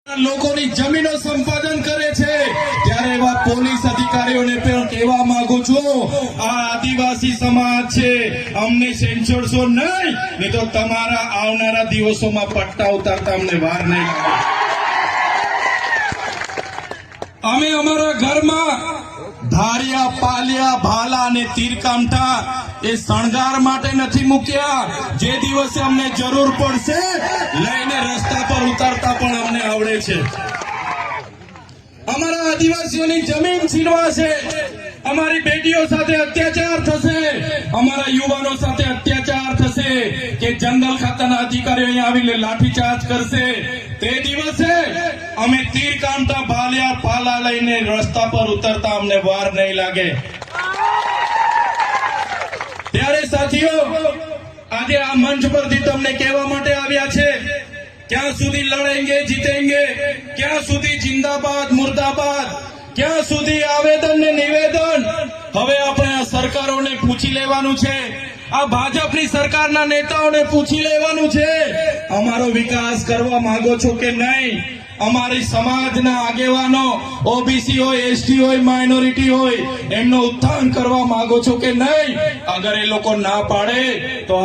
લોકોની જમીનો સંપાદન કરે છે ત્યારે એવા પોલીસ અધિકારીઓને પણ કહેવા માંગુ છું, આ આદિવાસી સમાજ છે, અમને સેંચોડશો નહીં તો તમારા આવનારા દિવસોમાં પટ્ટા ઉતારતા અમને વાર નહીં લાગે। અમે અમારા ઘરમાં ધારિયા, પાલિયા, ભાલા અને તીરકામઠા એ શણગાર માટે નથી મૂક્યા, જે દિવસે અમને જરૂર પડશે લઈને રસ્તા પર ઉતારતા પણ અમને આવડે છે। અમારા આદિવાસીઓની જમીન છીનવાશે, અમારી બેટીઓ સાથે અત્યાચાર થશે, અમારા યુવાનો સાથે અત્યાચાર થશે કે જંગલ ખાતાના અધિકારીઓ અહીંયા આવીને લાઠીચાર્જ કરશે, તે દિવસે અમે તીરકામઠા, ભાલિયા, પાલા લઈને રસ્તા પર ઉતરતા અમને વાર નહીં લાગે। ત્યારે સાથીઓ, આજે આ મંચ પરથી તમને કહેવા માટે આવ્યા છે, ક્યાં સુધી લડેંગે જીતેંગે, ક્યાં સુધી જિંદાબાદ મુર્દાબાદ, ક્યાં સુધી આવેદન ને નિવેદન। હવે આપણે આ સરકારોને પૂછી લેવાનું છે, આ ભાજપની સરકારના નેતાઓને પૂછી લેવાનું છે, અમારો વિકાસ કરવા માંગો છો કે નહીં? અમારી સમાજના આગેવાનો ઓબીસી હોય, એસટી હોય, માઇનોરિટી હોય, એમનો ઉત્થાન કરવા માંગો છો કે નહીં? અગર એ લોકો ના પાડે તો